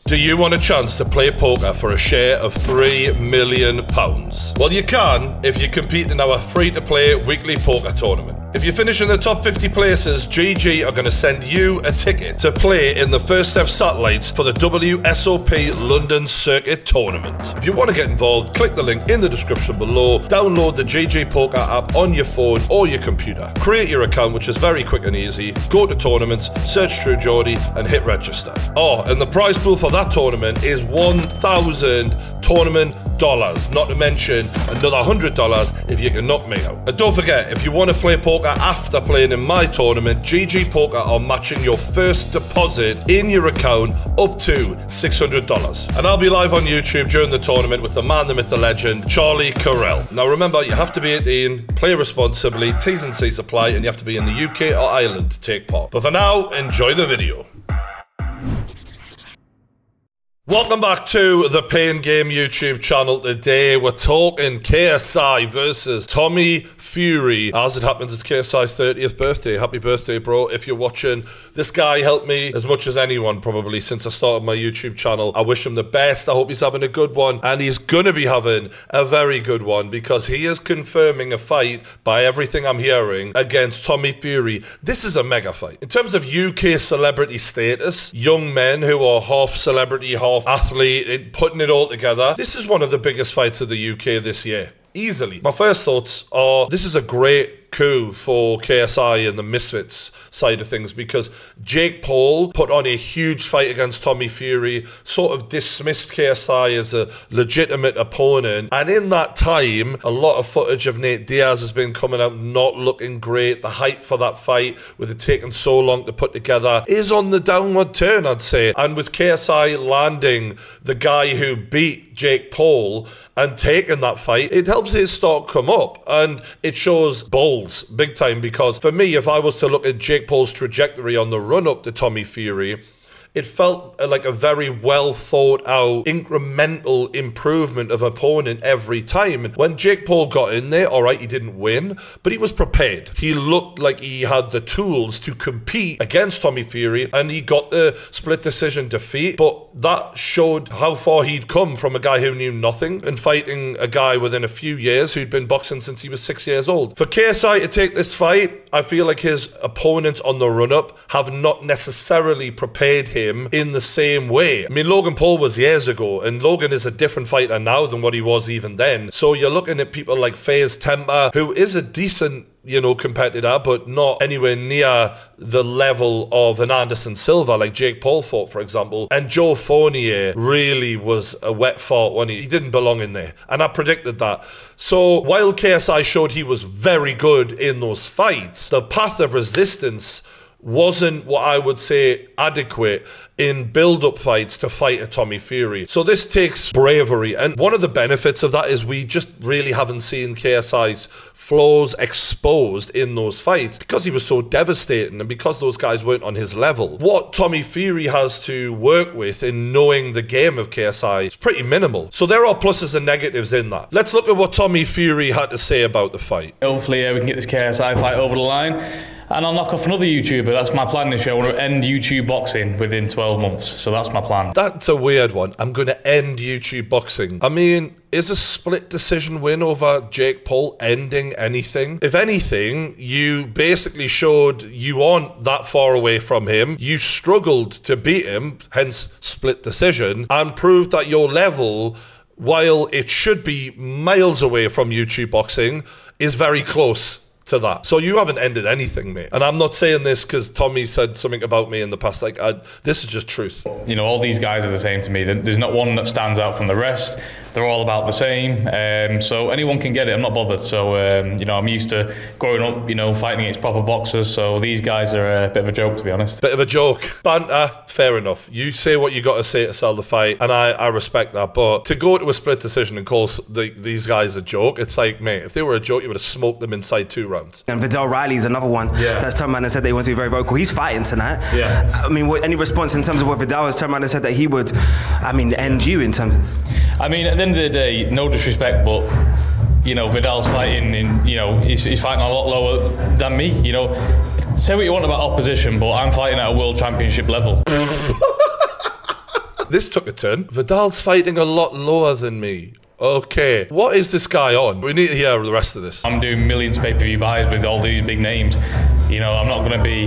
Do you want a chance to play poker for a share of £3 million? Well, you can if you compete in our free-to-play weekly poker tournament. If you finish in the top 50 places, GG are going to send you a ticket to play in the First Step Satellites for the WSOP London Circuit Tournament. If you want to get involved, click the link in the description below, download the GG Poker app on your phone or your computer, create your account, which is very quick and easy, go to tournaments, search True Geordie and hit register. Oh, and the prize pool for that tournament is $1,000 tournament dollars, not to mention another $100 if you can knock me out. And don't forget, if you want to play poker after playing in my tournament, GG Poker are matching your first deposit in your account up to $600. And I'll be live on YouTube during the tournament with the man, the myth, the legend, Charlie Carell. Now remember, you have to be 18, play responsibly, T's and C's apply, and you have to be in the UK or Ireland to take part. But for now, enjoy the video. Welcome back to the Pain Game YouTube channel. Today we're talking KSI versus Tommy Fury. As it happens, it's KSI's 30th birthday. Happy birthday, bro. If you're watching, this guy helped me as much as anyone probably since I started my YouTube channel. I wish him the best. I hope he's having a good one, and he's gonna be having a very good one because he is confirming a fight, by everything I'm hearing, against Tommy Fury. This is a mega fight. In terms of UK celebrity status, young men who are half celebrity, half athlete, putting it all together, this is one of the biggest fights of the UK this year. Easily. My first thoughts are, this is a great coup for KSI and the Misfits side of things, because Jake Paul put on a huge fight against Tommy Fury, sort of dismissed KSI as a legitimate opponent, and in that time a lot of footage of Nate Diaz has been coming out not looking great. The hype for that fight, with it taking so long to put together, is on the downward turn, I'd say. And with KSI landing the guy who beat Jake Paul and taking that fight, it helps his stock come up, and it shows balls big time, because for me, if I was to look at Jake Paul's trajectory on the run up to Tommy Fury, it felt like a very well thought out incremental improvement of opponent every time. And when Jake Paul got in there, all right, he didn't win, but he was prepared. He looked like he had the tools to compete against Tommy Fury, and he got the split decision defeat. But that showed how far he'd come from a guy who knew nothing and fighting a guy within a few years who'd been boxing since he was 6 years old. For KSI to take this fight, I feel like his opponents on the run up have not necessarily prepared him in the same way. I mean, Logan Paul was years ago, and Logan is a different fighter now than what he was even then. So you're looking at people like FaZe Temper, who is a decent, you know, competitor, but not anywhere near the level of an Anderson Silva like Jake Paul fought, for example. And Joe Fournier really was a wet fart when he didn't belong in there, and I predicted that. So while KSI showed he was very good in those fights, the path of resistance wasn't what I would say adequate in build-up fights to fight a Tommy Fury. So this takes bravery, and one of the benefits of that is we just really haven't seen KSI's flaws exposed in those fights because he was so devastating and because those guys weren't on his level. What Tommy Fury has to work with in knowing the game of KSI is pretty minimal. So there are pluses and negatives in that. Let's look at what Tommy Fury had to say about the fight. Hopefully we can get this KSI fight over the line, and I'll knock off another YouTuber. That's my plan this year. I want to end YouTube boxing within 12 months. So that's my plan. That's a weird one. I'm going to end YouTube boxing. I mean, is a split decision win over Jake Paul ending anything? If anything, you basically showed you aren't that far away from him. You struggled to beat him, hence split decision, and proved that your level, while it should be miles away from YouTube boxing, is very close to that. So you haven't ended anything, mate. And I'm not saying this because Tommy said something about me in the past. Like, this is just truth. You know, all these guys are the same to me. There's not one that stands out from the rest. They're all about the same. So anyone can get it. I'm not bothered. So, you know, I'm used to growing up, you know, fighting against proper boxers. So these guys are a bit of a joke, to be honest. Bit of a joke. Banter, fair enough. You say what you got to say to sell the fight, and I respect that. But to go to a split decision and call these guys a joke, it's like, mate, if they were a joke, you would have smoked them inside 2 rounds. And Vidal Riley's another one that's turned around and said they want to be very vocal. He's fighting tonight. Yeah. I mean, any response in terms of what Vidal has turned around and said that he would, I mean, end you in terms of... I mean, at the end of the day, no disrespect, but, you know, Vidal's fighting in, you know, he's fighting a lot lower than me, you know. Say what you want about opposition, but I'm fighting at a world championship level. This took a turn. Vidal's fighting a lot lower than me. Okay, what is this guy on? We need to hear the rest of this. I'm doing millions of pay-per-view buys with all these big names. You know, I'm not going to be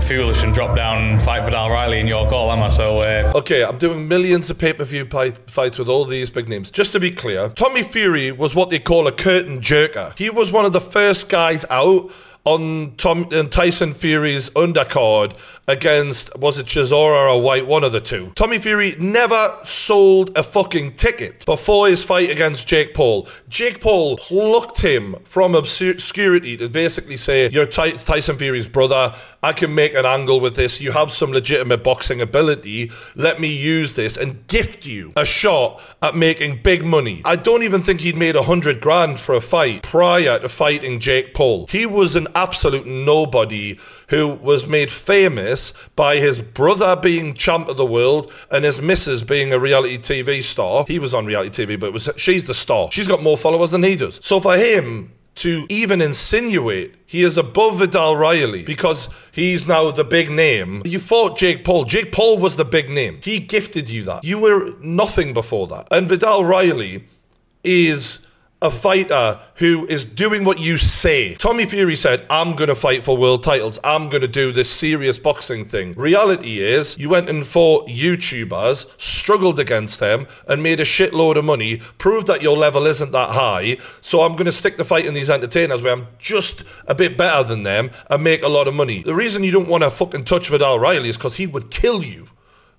foolish and drop down and fight Vidal Riley in York Hall, am I? So, okay, I'm doing millions of pay-per-view fights with all these big names. Just to be clear, Tommy Fury was what they call a curtain jerker. He was one of the first guys out on Tyson Fury's undercard against, was it Chisora or White, one of the two. Tommy Fury never sold a fucking ticket before his fight against Jake Paul. Jake Paul plucked him from obscurity to basically say, you're Tyson Fury's brother, I can make an angle with this, you have some legitimate boxing ability, let me use this and gift you a shot at making big money. I don't even think he'd made 100 grand for a fight prior to fighting Jake Paul. He was an absolute nobody who was made famous by his brother being champ of the world and his missus being a reality TV star. He was on reality TV, but she's the star. She's got more followers than he does. So for him to even insinuate he is above Vidal Riley because he's now the big name. You fought Jake Paul. Jake Paul was the big name. He gifted you that. You were nothing before that. And Vidal Riley is a fighter who is doing what you say. Tommy Fury said, I'm going to fight for world titles. I'm going to do this serious boxing thing. Reality is, you went and fought YouTubers, struggled against them, and made a shitload of money, proved that your level isn't that high, so I'm going to stick to fighting these entertainers where I'm just a bit better than them and make a lot of money. The reason you don't want to fucking touch Vidal Riley is because he would kill you.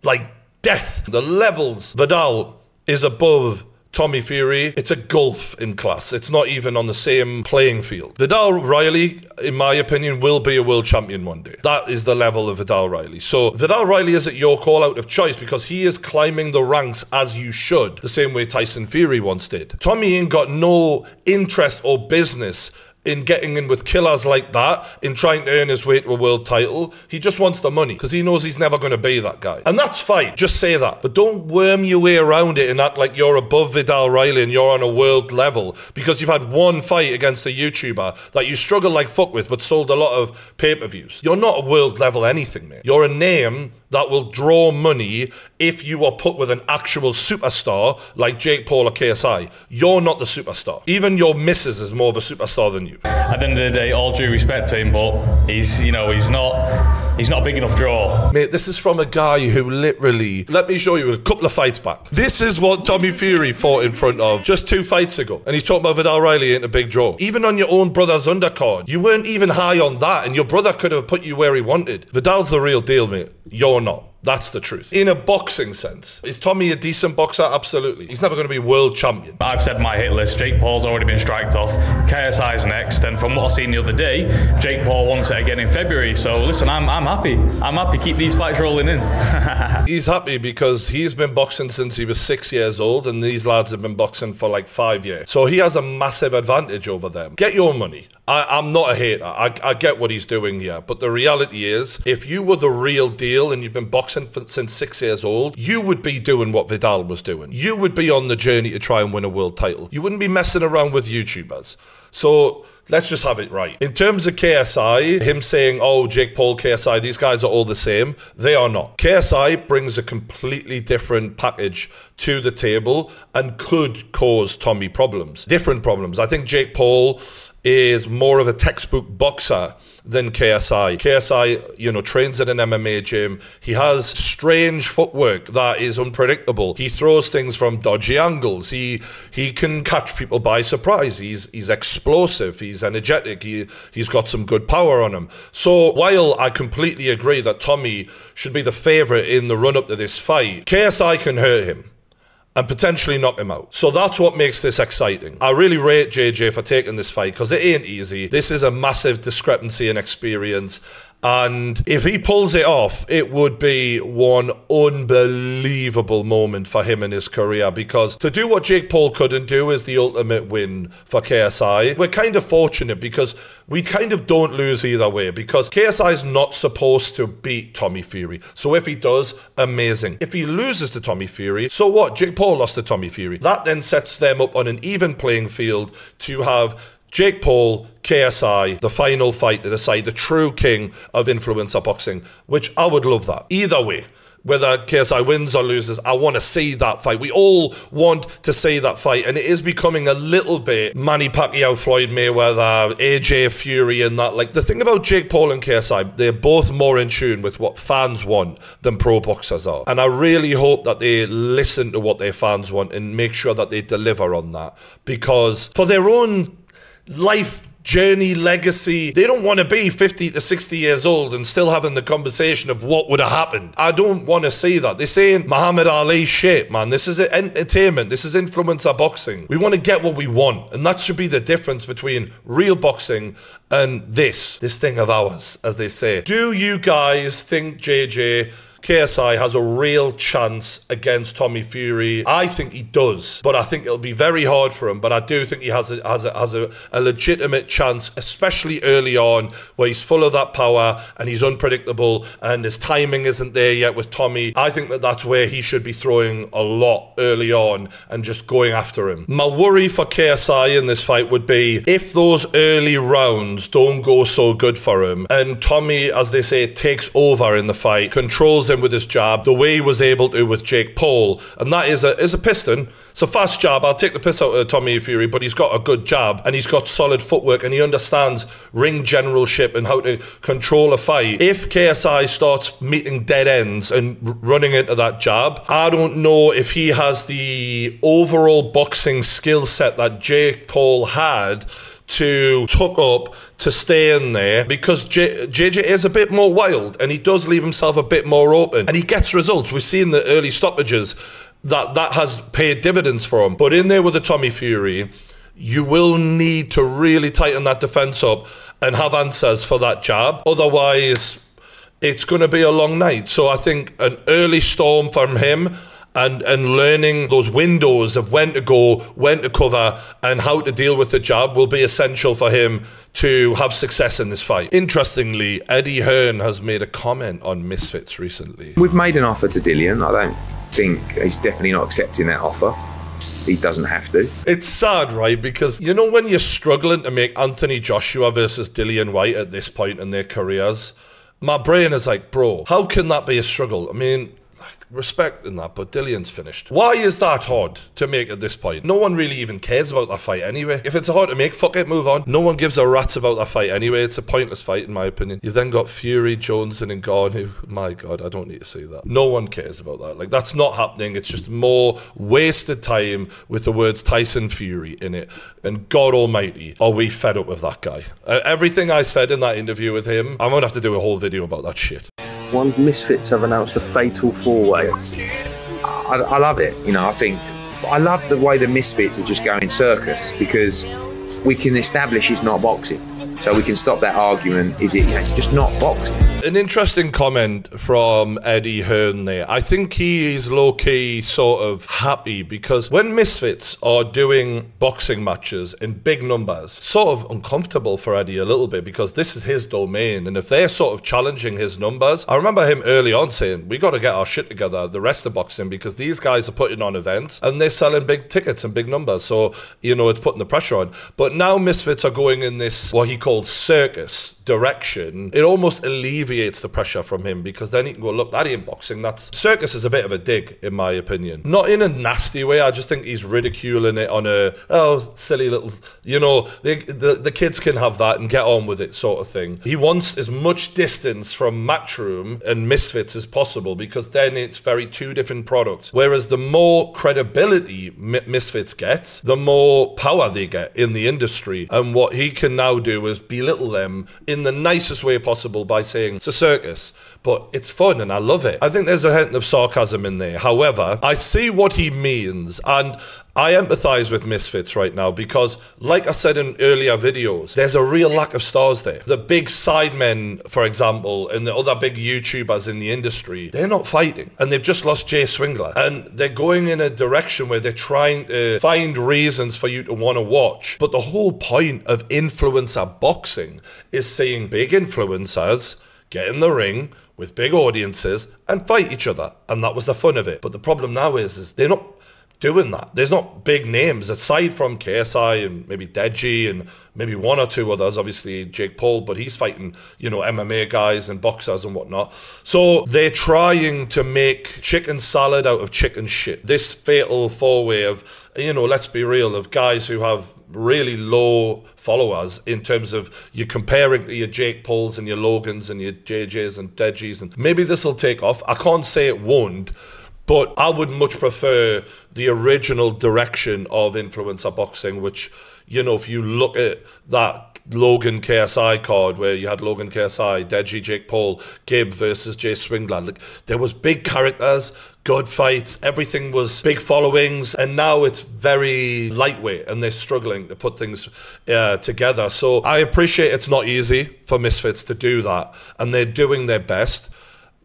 Like death. The levels. Vidal is above Tommy Fury. It's a gulf in class. It's not even on the same playing field. Vidal Riley, in my opinion, will be a world champion one day. That is the level of Vidal Riley. So Vidal Riley is at your call out of choice because he is climbing the ranks as you should, the same way Tyson Fury once did. Tommy ain't got no interest or business in getting in with killers like that, in trying to earn his way to a world title. He just wants the money because he knows he's never going to be that guy. And that's fine. Just say that. But don't worm your way around it and act like you're above Vidal Riley and you're on a world level because you've had one fight against a YouTuber that you struggle like fuck with but sold a lot of pay-per-views. You're not a world level anything, mate. You're a name that will draw money if you are put with an actual superstar like Jake Paul or KSI. You're not the superstar. Even your missus is more of a superstar than you. At the end of the day, all due respect to him, but he's not a big enough draw. Mate, this is from a guy who literally, let me show you a couple of fights back. This is what Tommy Fury fought in front of just 2 fights ago. And he's talking about Vidal Riley ain't a big draw. Even on your own brother's undercard, you weren't even high on that and your brother could have put you where he wanted. Vidal's the real deal, mate. You're not. That's the truth. In a boxing sense, is Tommy a decent boxer? Absolutely. He's never going to be world champion. I've said my hit list. Jake Paul's already been striked off. KSI's next. And from what I seen the other day, Jake Paul wants it again in February. So listen, I'm happy. I'm happy. Keep these fights rolling in. He's happy because he's been boxing since he was 6 years old and these lads have been boxing for like 5 years. So he has a massive advantage over them. Get your money. I'm not a hater. I get what he's doing here. But the reality is, if you were the real deal and you've been boxing since 6 years old, you would be doing what Vidal was doing. You would be on the journey to try and win a world title. You wouldn't be messing around with YouTubers. So let's just have it right. In terms of KSI, him saying, oh, Jake Paul, KSI, these guys are all the same. They are not. KSI brings a completely different package to the table and could cause Tommy problems. Different problems. I think Jake Paul is more of a textbook boxer than KSI. KSI, trains in an MMA gym. He has strange footwork that is unpredictable. He throws things from dodgy angles. He can catch people by surprise. He's explosive. He's energetic. He's got some good power on him. So while I completely agree that Tommy should be the favorite in the run-up to this fight, KSI can hurt him and potentially knock him out. So that's what makes this exciting. I really rate JJ for taking this fight because it ain't easy. This is a massive discrepancy in experience. And if he pulls it off, it would be one unbelievable moment for him in his career because to do what Jake Paul couldn't do is the ultimate win for KSI. We're kind of fortunate because we kind of don't lose either way because KSI is not supposed to beat Tommy Fury. So if he does, amazing. If he loses to Tommy Fury, so what? Jake Paul lost to Tommy Fury. That then sets them up on an even playing field to have Jake Paul, KSI, the final fight to decide the true king of influencer boxing, which I would love that. Either way, whether KSI wins or loses, I want to see that fight. We all want to see that fight, and it is becoming a little bit Manny Pacquiao, Floyd Mayweather, AJ Fury, and that. Like, the thing about Jake Paul and KSI, they're both more in tune with what fans want than pro boxers are. And I really hope that they listen to what their fans want and make sure that they deliver on that. Because for their own life journey, legacy, they don't want to be 50 to 60 years old and still having the conversation of what would have happened. I don't want to see that. They're saying Muhammad Ali shit, man. This is entertainment. This is influencer boxing. We want to get what we want, and that should be the difference between real boxing and this thing of ours, as they say. Do you guys think KSI has a real chance against Tommy Fury? I think he does, but I think it'll be very hard for him. But I do think he has a legitimate chance, especially early on, where he's full of that power and he's unpredictable and his timing isn't there yet with Tommy. I think that's where he should be throwing a lot early on and just going after him. My worry for KSI in this fight would be if those early rounds don't go so good for him and Tommy, as they say, takes over in the fight, controls him with his jab the way he was able to with Jake Paul, and that is a piston. It's a fast jab. I'll take the piss out of Tommy Fury, but he's got a good jab and he's got solid footwork and he understands ring generalship and how to control a fight. If KSI starts meeting dead ends and running into that jab, I don't know if he has the overall boxing skill set that Jake Paul had to tuck up, to stay in there, because JJ is a bit more wild and he does leave himself a bit more open and he gets results. We've seen the early stoppages that has paid dividends for him. But in there with the Tommy Fury, you will need to really tighten that defense up and have answers for that jab. Otherwise, it's going to be a long night. So I think an early storm from him and learning those windows of when to go, when to cover, and how to deal with the jab will be essential for him to have success in this fight. Interestingly, Eddie Hearn has made a comment on Misfits recently. We've made an offer to Dillian. I don't think he's definitely not accepting that offer. He doesn't have to. It's sad, right? Because, you know, when you're struggling to make Anthony Joshua versus Dillian Whyte at this point in their careers, my brain is like, bro, how can that be a struggle? I mean, respect in that, but Dillian's finished. Why is that hard to make at this point? No one really even cares about that fight anyway. If it's hard to make, fuck it, move on. No one gives a rat's about that fight anyway. It's a pointless fight in my opinion. You've then got Fury, Jones and Ngannou. My God, I don't need to see that. No one cares about that. Like, that's not happening. It's just more wasted time with the words Tyson Fury in it. And God almighty, are we fed up with that guy? Everything I said in that interview with him, I'm gonna have to do a whole video about that shit. One Misfits have announced a fatal four-way. I love it. You know, I love the way the Misfits are just going circus, because we can establish it's not boxing. So we can stop that argument. Is it just not boxing? An interesting comment from Eddie Hearn there. I think he is low-key sort of happy because when Misfits are doing boxing matches in big numbers, sort of uncomfortable for Eddie a little bit because this is his domain, and if they're sort of challenging his numbers, I remember him early on saying, we got to get our shit together, the rest of boxing, because these guys are putting on events and they're selling big tickets and big numbers, so, you know, it's putting the pressure on. But now Misfits are going in this, what he calls circus direction. It almost alleviates the pressure from him because then he can go, look, that ain't boxing. That's circus is a bit of a dig, in my opinion. Not in a nasty way. I just think he's ridiculing it on a, oh, silly little, you know, the kids can have that and get on with it sort of thing. He wants as much distance from Matchroom and Misfits as possible because then it's very two different products. Whereas the more credibility Misfits gets, the more power they get in the industry. And what he can now do is belittle them in the nicest way possible by saying it's a circus, but it's fun and I love it. I think there's a hint of sarcasm in there. However, I see what he means, and I empathize with Misfits right now because, like I said in earlier videos, there's a real lack of stars there. The big sidemen, for example, and the other big YouTubers in the industry, they're not fighting. And they've just lost Jay Swingler. And they're going in a direction where they're trying to find reasons for you to want to watch. But the whole point of influencer boxing is seeing big influencers get in the ring with big audiences and fight each other. And that was the fun of it. But the problem now is they're not doing that. There's not big names aside from KSI and maybe Deji and maybe one or two others, obviously Jake Paul, but he's fighting, you know, MMA guys and boxers and whatnot. So they're trying to make chicken salad out of chicken shit. This fatal four-way of, you know, let's be real, of guys who have really low followers in terms of you're comparing to your Jake Pauls and your Logans and your JJs and Dejis, and maybe this will take off. I can't say it won't, but I would much prefer the original direction of influencer boxing, which, you know, if you look at that Logan KSI card where you had Logan KSI, Deji, Jake Paul, Gibb versus Jay Swingland, like, there was big characters, good fights, everything was big followings, and now it's very lightweight and they're struggling to put things together. So I appreciate it's not easy for Misfits to do that, and they're doing their best,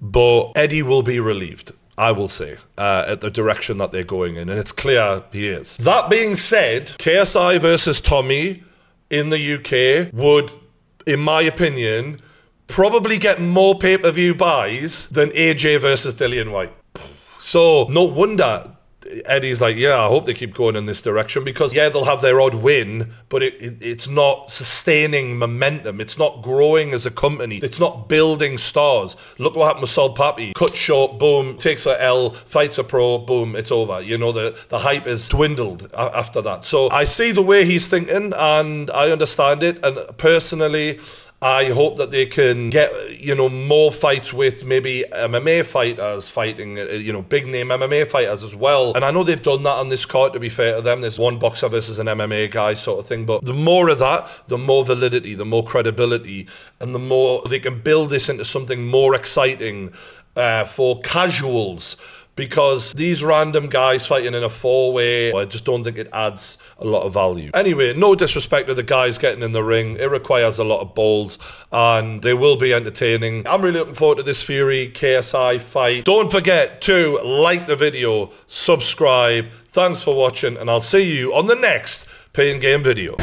but Eddie will be relieved, I will say, at the direction that they're going in, and it's clear he is. That being said, KSI versus Tommy in the UK would, in my opinion, probably get more pay-per-view buys than AJ versus Dillian White. So no wonder Eddie's like, yeah, I hope they keep going in this direction, because yeah, they'll have their odd win, but it's not sustaining momentum. It's not growing as a company. It's not building stars. Look what happened with Sol Papi. Cut short, boom, takes a L, fights a pro, boom, it's over. You know, the hype is dwindled after that. So I see the way he's thinking and I understand it. And personally, I hope that they can get, you know, more fights with maybe MMA fighters fighting, you know, big name MMA fighters as well. And I know they've done that on this card, to be fair to them. There's one boxer versus an MMA guy sort of thing. But the more of that, the more validity, the more credibility, and the more they can build this into something more exciting for casuals. Because these random guys fighting in a four-way, I just don't think it adds a lot of value. Anyway, no disrespect to the guys getting in the ring. It requires a lot of balls, and they will be entertaining. I'm really looking forward to this Fury KSI fight. Don't forget to like the video, subscribe. Thanks for watching, and I'll see you on the next Pain Game video.